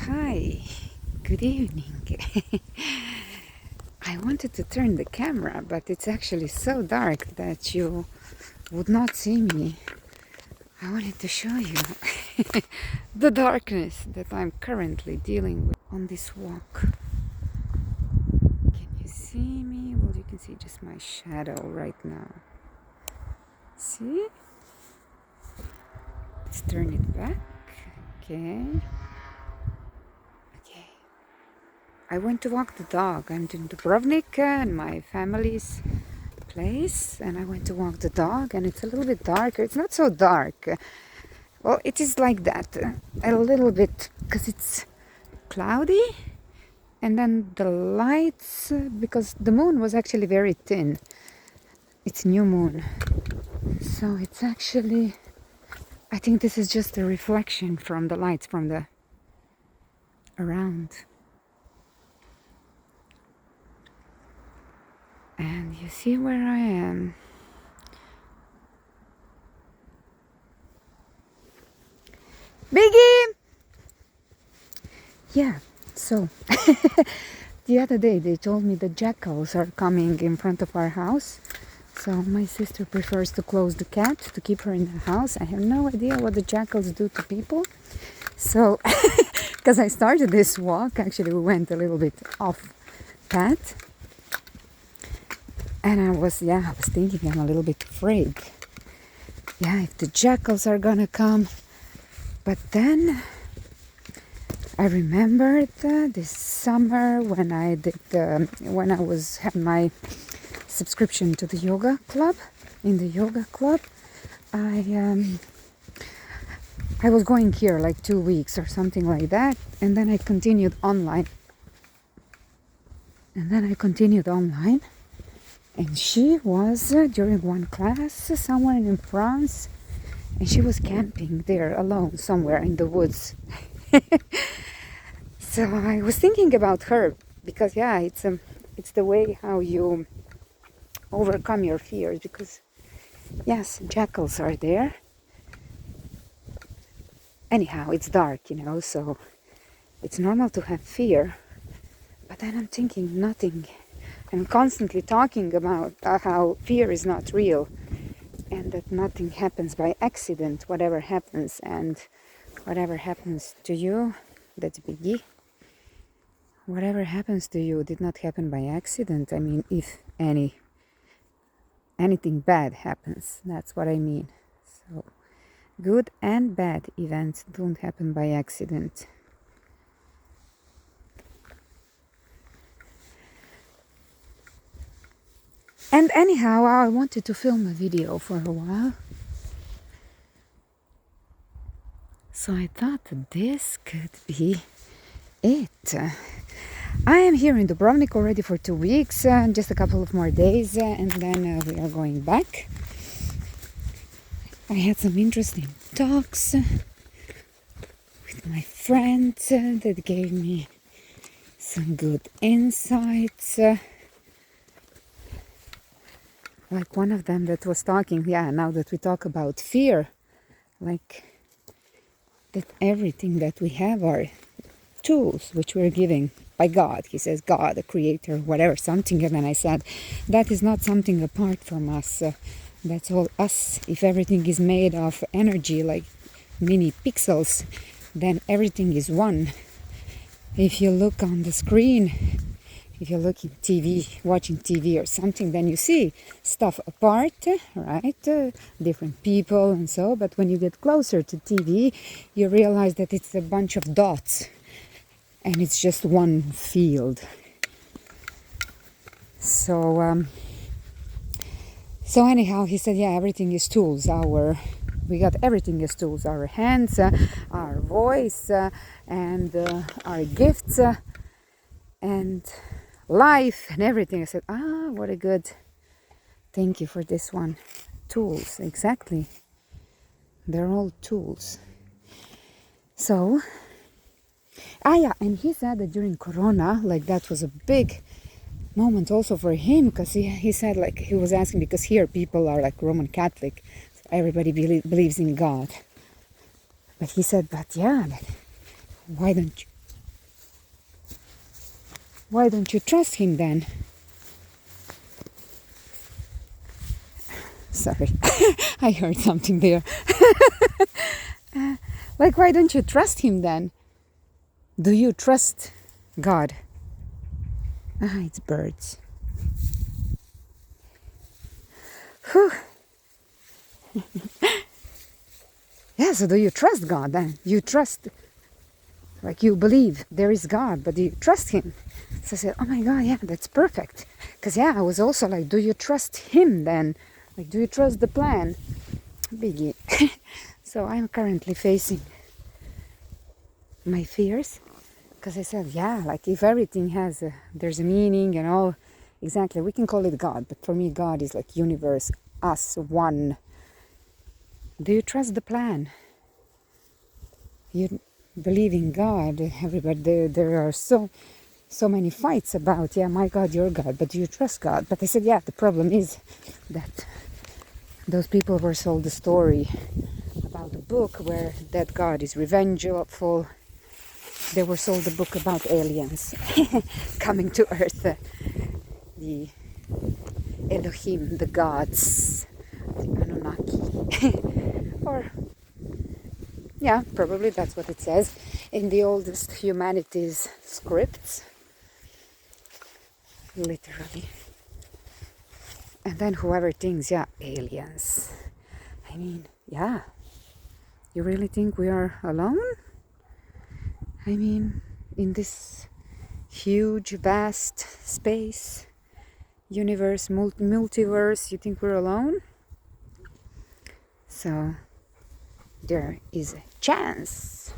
Hi, good evening. I wanted to turn the camera, but it's actually so dark that you would not see me. I wanted to show you the darkness that I'm currently dealing with on this walk. Can you see me? Well, you can see just my shadow right now. See? Let's turn it back. Okay. Okay. I went to walk the dog. I'm in Dubrovnik and my family's place, and I went to walk the dog, and it's a little bit darker. It's not so dark. Well, it is like that a little bit because it's cloudy, and then the lights, because the moon was actually very thin. It's new moon, so it's actually, I think this is just a reflection from the lights from the around. And you see where I am. Biggie! Yeah, so the other day they told me the jackals are coming in front of our house. So my sister prefers to close the cat, to keep her in the house. I have no idea what the jackals do to people. So, because I started this walk, actually we went a little bit off path. And I was thinking I'm a little bit afraid. Yeah, if the jackals are gonna come. But then I remembered this summer when I had my subscription to the yoga club. In the yoga club, I was going here like 2 weeks or something like that, and then I continued online. And she was during one class somewhere in France, and she was camping there alone somewhere in the woods. So I was thinking about her because it's the way how you overcome your fears, because yes, jackals are there. Anyhow, it's dark, so it's normal to have fear. But then I'm thinking nothing. I'm constantly talking about how fear is not real and that nothing happens by accident, whatever happens. And whatever happens to you, that's biggie. Whatever happens to you did not happen by accident. I mean, if anything bad happens, that's what I mean. So good and bad events don't happen by accident. And anyhow, I wanted to film a video for a while. So I thought that this could be it. I am here in Dubrovnik already for 2 weeks, just a couple of more days, and then we are going back. I had some interesting talks with my friends that gave me some good insights. Like one of them that was talking, now that we talk about fear, like that everything that we have are tools which we're giving by God. He says God, the creator, whatever, something. And then I said, that is not something apart from us. That's all us. If everything is made of energy, like mini pixels, then everything is one. If you look on the screen, if you're looking watching TV or something, then you see stuff apart, right? Different people and so. But when you get closer to TV, you realize that it's a bunch of dots. And it's just one field. So anyhow, he said, everything is tools. We got everything as tools. Our hands, our voice, and our gifts, and life, and everything. I said, what a good. Thank you for this one. Tools, exactly. They're all tools. So. And he said that during Corona, like that was a big moment also for him, because he said, like, he was asking, because here people are like Roman Catholic, so everybody believes in God. But he said, but why don't why don't you trust him then? Sorry, I heard something there. Like, why don't you trust him then? Do you trust God? It's birds. Whew. Yeah, so do you trust God then? You trust, like you believe there is God, but do you trust him? So I said, oh my God, yeah, that's perfect. Because yeah, I was also like, do you trust him then? Like, do you trust the plan? Biggie. So I'm currently facing my fears. Because I said, yeah, like if everything has there's a meaning and all, exactly, we can call it God. But for me, God is like universe, us, one. Do you trust the plan? You believe in God. Everybody, there are so many fights about, yeah, my God, your God, but do you trust God? But I said, yeah, the problem is that those people were sold the story about a book where that God is revengeful. They were sold a book about aliens coming to Earth, the Elohim, the gods, the Anunnaki, or yeah, probably that's what it says in the oldest humanities scripts, literally. And then whoever thinks, yeah, aliens. I mean, yeah, you really think we are alone? I mean, in this huge, vast space, universe, multiverse, you think we're alone? So there is a chance,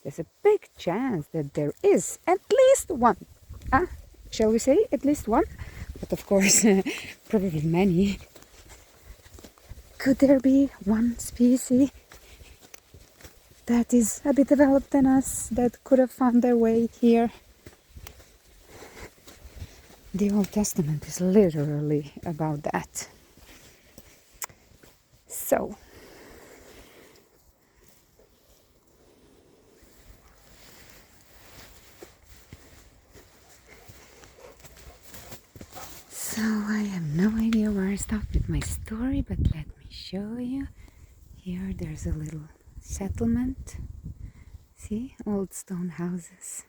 there's a big chance that there is at least one. Shall we say at least one? But of course, probably many. Could there be one species that is a bit developed than us that could have found their way here? The Old Testament is literally about that. So I have no idea where I stopped with my story, but let me show you. Here there's a little settlement. See, old stone houses.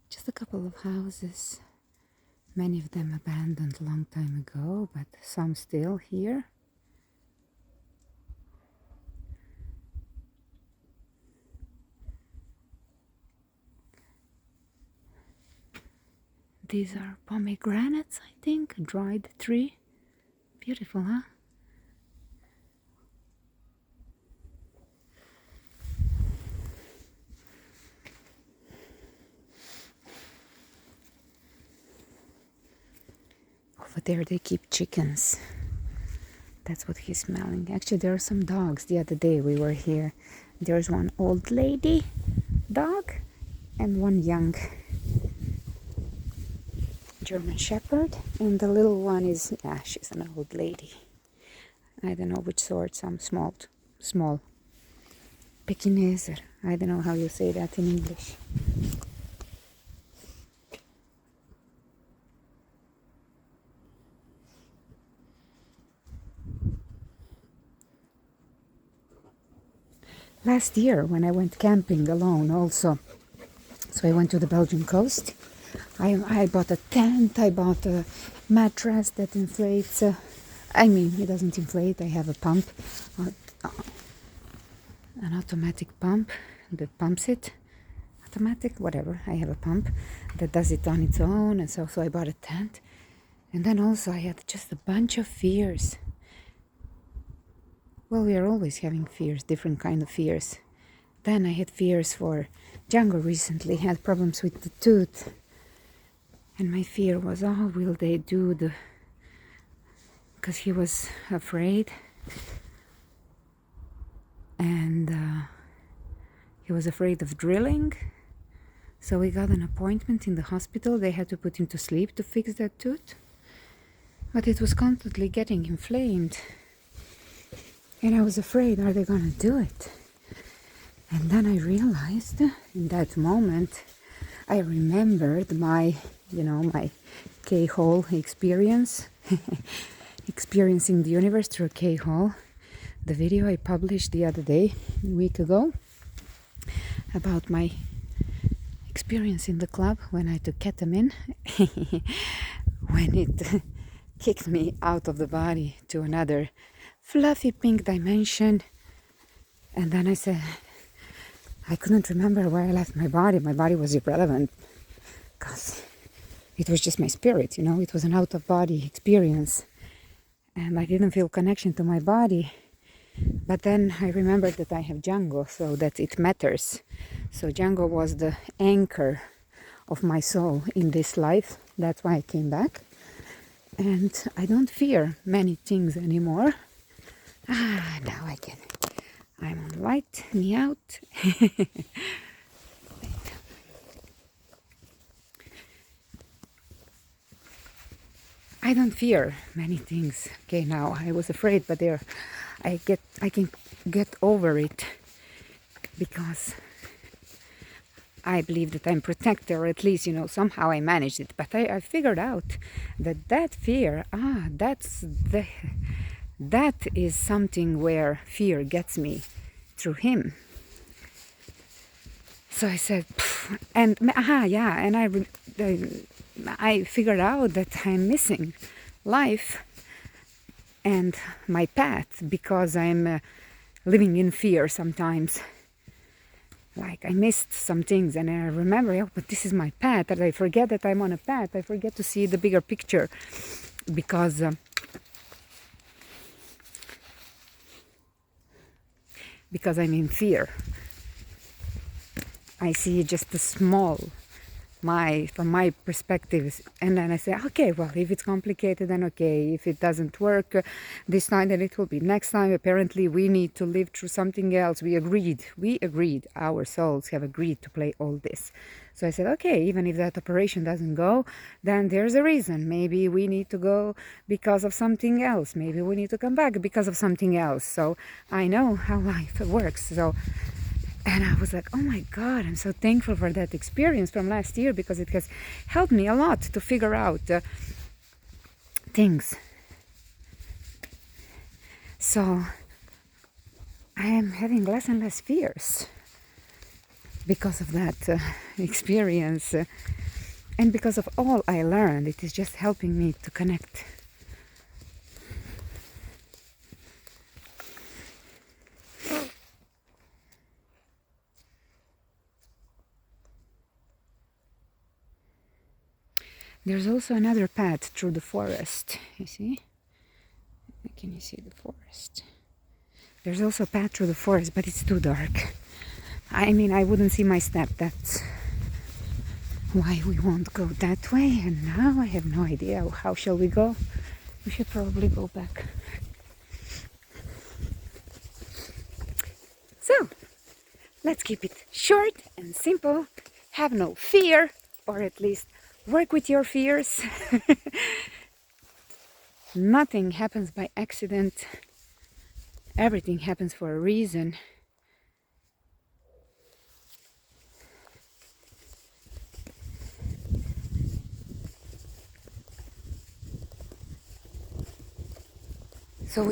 Just a couple of houses. Many of them abandoned a long time ago, but some still here. These are pomegranates, I think, a dried tree. Beautiful, huh? Over there they keep chickens. That's what he's smelling. Actually, there are some dogs. The other day we were here. There's one old lady dog and one young German Shepherd. And the little one is, yeah, she's an old lady. I don't know which sort, some small Pekingese. I don't know how you say that in English. Last year when I went camping alone also, so I went to the Belgian coast, I bought a tent, I bought a mattress that inflates, it doesn't inflate, I have a pump, an automatic pump that pumps it, automatic, whatever, I have a pump that does it on its own, and so I bought a tent, and then also I had just a bunch of fears. Well, we are always having fears, different kind of fears. Then I had fears for Django recently, had problems with the tooth. And my fear was, oh, will they do the... Because he was afraid. And he was afraid of drilling. So we got an appointment in the hospital. They had to put him to sleep to fix that tooth. But it was constantly getting inflamed. And I was afraid, are they gonna do it? And then I realized in that moment, I remembered my, my K-hole experience, experiencing the universe through a K-hole. The video I published the other day, a week ago, about my experience in the club when I took ketamine, when it kicked me out of the body to another fluffy pink dimension. And then I said, I couldn't remember where I left my body. My body was irrelevant because it was just my spirit, it was an out-of-body experience. And I didn't feel connection to my body. But then I remembered that I have Django, so that it matters. So Django was the anchor of my soul in this life. That's why I came back. And I don't fear many things anymore. Now I can. I'm on light, me out. I don't fear many things. Okay, now I was afraid, but I can get over it because I believe that I'm protected, or at least, somehow I managed it. But I figured out that fear, that is something where fear gets me through him. So I said, and I figured out that I'm missing life and my path because I'm living in fear sometimes. Like I missed some things and I remember, but this is my path, and I forget that I'm on a path. I forget to see the bigger picture because I'm in fear. I see just the small, from my perspective, and then I say, okay, well, if it's complicated, then okay. If it doesn't work this time, then it will be next time. Apparently, we need to live through something else. We agreed. Our souls have agreed to play all this. So I said, okay, even if that operation doesn't go, then there's a reason. Maybe we need to go because of something else. Maybe we need to come back because of something else. So I know how life works. And I was like, oh my God, I'm so thankful for that experience from last year because it has helped me a lot to figure out things. So I am having less and less fears because of that experience. And because of all I learned, it is just helping me to connect. There's also another path through the forest, you see? Can you see the forest? There's also a path through the forest, but it's too dark. I mean, I wouldn't see my step. That's why we won't go that way. And now I have no idea. How shall we go? We should probably go back. So, let's keep it short and simple. Have no fear, or at least work with your fears. Nothing happens by accident. Everything happens for a reason. So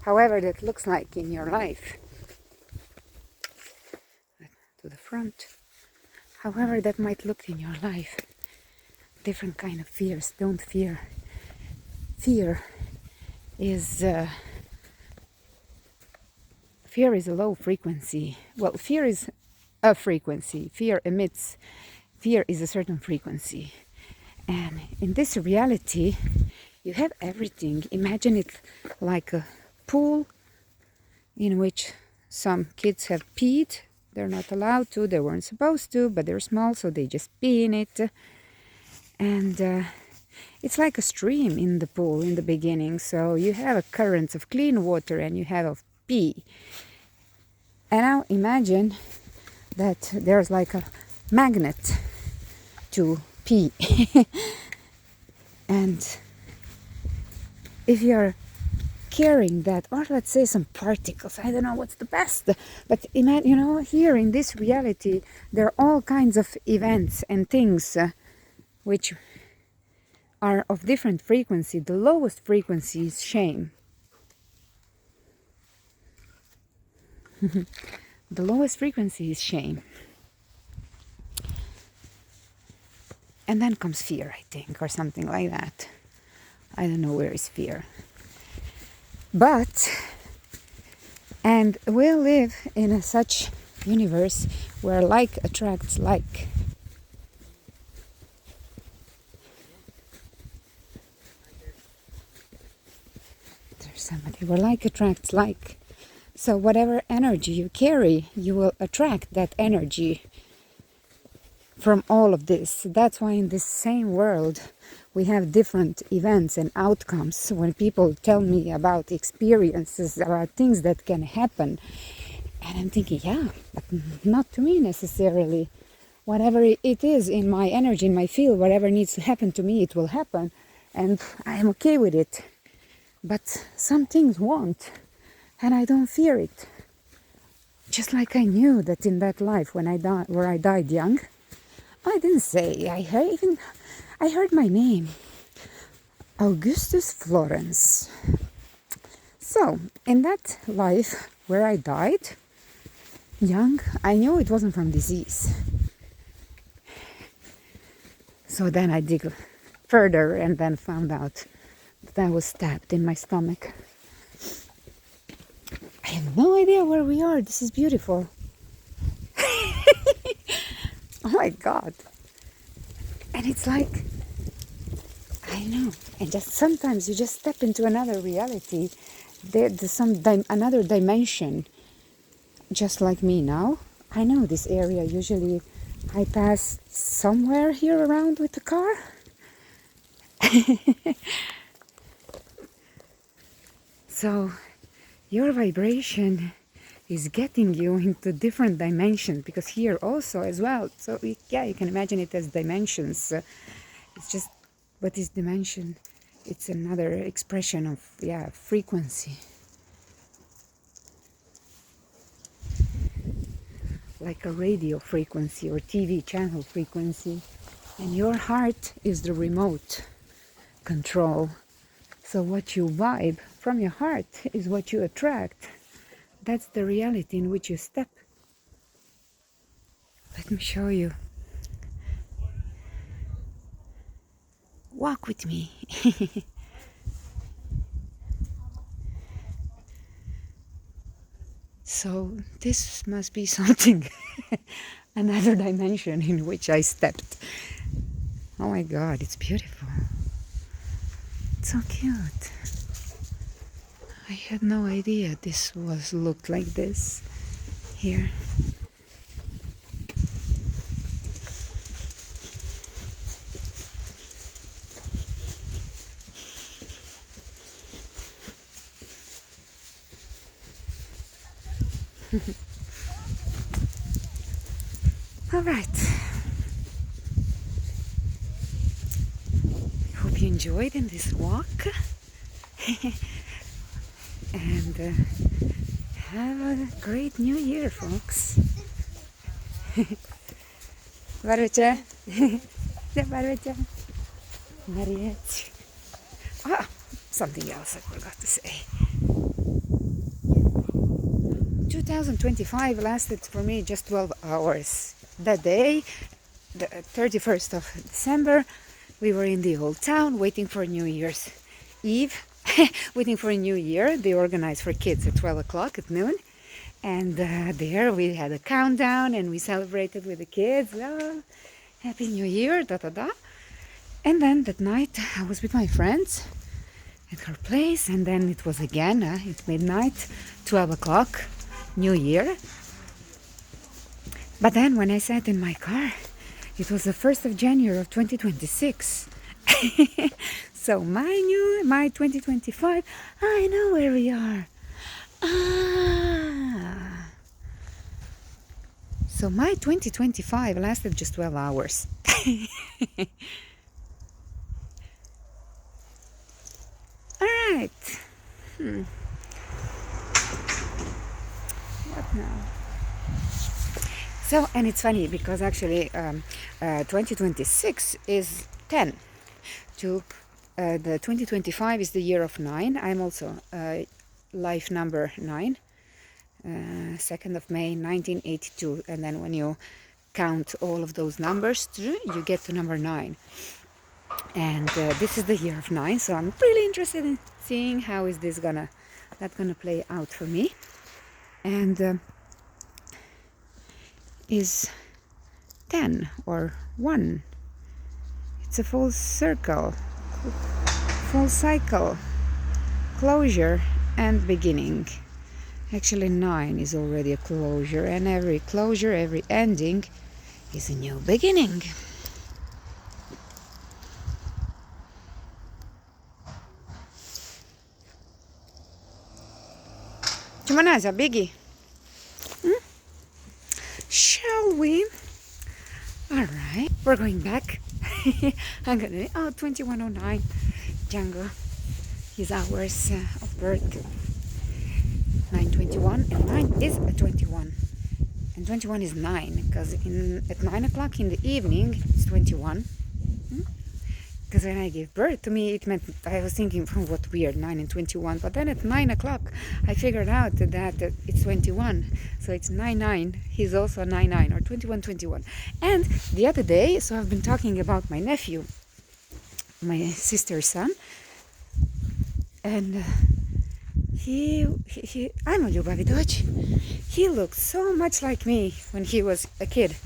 however that looks like in your life, to the front, however that might look in your life, different kind of fears. Don't fear. Fear is a low frequency. Well, fear is a frequency. Fear is a certain frequency. And in this reality, you have everything. Imagine it like a pool in which some kids have peed. They're not allowed to, they weren't supposed to, but they're small, so they just pee in it. And it's like a stream in the pool in the beginning. So you have a current of clean water and you have of pee. And now imagine that there's like a magnet to pee. And if you're carrying that, or let's say some particles, I don't know what's the best, but imagine, here in this reality there are all kinds of events and things which are of different frequency. The lowest frequency is shame. The lowest frequency is shame. And then comes fear, I think, or something like that. I don't know where is fear. And we live in such universe where like attracts like. There's somebody where like attracts like. So whatever energy you carry, you will attract that energy from all of this. That's why in this same world we have different events and outcomes. When people tell me about experiences, about things that can happen, and I'm thinking, yeah, but not to me necessarily. Whatever it is in my energy, in my field, whatever needs to happen to me, it will happen, and I am okay with it. But some things won't, and I don't fear it. Just like I knew that in that life when where I died young, I didn't say, I heard my name, Augustus Florence. So, in that life where I died young, I knew it wasn't from disease. So then I dig further and then found out that I was stabbed in my stomach. I have no idea where we are. This is beautiful. Oh my God. And it's like, I know. And just sometimes you just step into another reality. There's another dimension. Just like me now. I know this area. Usually I pass somewhere here around with the car. So your vibration is getting you into different dimensions, because here also as well. So yeah, you can imagine it as dimensions. It's just, what is dimension? It's another expression of, frequency. Like a radio frequency or TV channel frequency. And your heart is the remote control. So what you vibe from your heart is what you attract. That's the reality in which you step. Let me show you. Walk with me. So this must be something, another dimension in which I stepped. Oh my God, it's beautiful. It's so cute. I had no idea this looked like this here. All right. Hope you enjoyed in this walk. And have a great new year, folks. Barbecha. Barbecha. Mariette. Ah, something else I forgot to say. 2025 lasted for me just 12 hours. That day, the 31st of December, we were in the old town waiting for New Year's Eve. Waiting for a new year. They organized for kids at 12 o'clock at noon. And there we had a countdown and we celebrated with the kids. Oh, Happy New Year, da da da. And then that night I was with my friends at her place. And then it was again at midnight, 12 o'clock, New Year. But then when I sat in my car, it was the 1st of January of 2026. So my 2025, I know where we are. So my 2025 lasted just 12 hours. All right. What now? So, and it's funny because actually 2026 is 10 to the 2025 is the year of 9. I'm also life number 9, 2nd of May 1982, and then when you count all of those numbers through, you get to number 9. And this is the year of 9, so I'm really interested in seeing how is this gonna play out for me. And is 10 or 1. It's a full circle, full cycle, closure and beginning. Actually 9 is already a closure, and every closure, every ending is a new beginning. Chimanaza, Biggie. Shall we? Alright, we're going back. I'm gonna 2109 Django, his hours of birth 9:21, and 9 is a 21, and 21 is 9 because at 9 o'clock in the evening it's 21. Because when I gave birth, to me it meant, I was thinking, what weird, 9 and 21. But then at 9 o'clock, I figured out that it's 21. So it's 9-9. He's also 9-9 or 21-21. And the other day, so I've been talking about my nephew, my sister's son. And I'm a Ljubavidoć. He looked so much like me when he was a kid.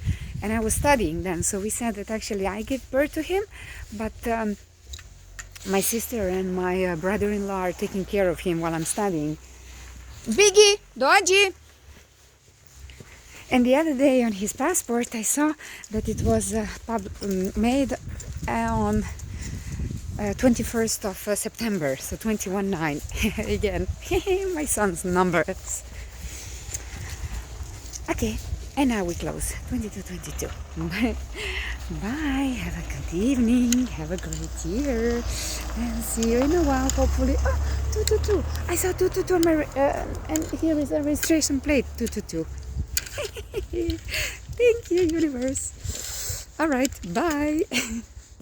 And I was studying then, so we said that actually I gave birth to him, but my sister and my brother-in-law are taking care of him while I'm studying. Biggie, dođi! And the other day on his passport I saw that it was made on 21st of September, so 21-9. Again, my son's numbers. Okay. And now we close 22-22. Bye. Have a good evening. Have a great year. And see you in a while, hopefully. 222. I saw 222 on my and here is a registration plate. 222. Thank you, universe. All right. Bye.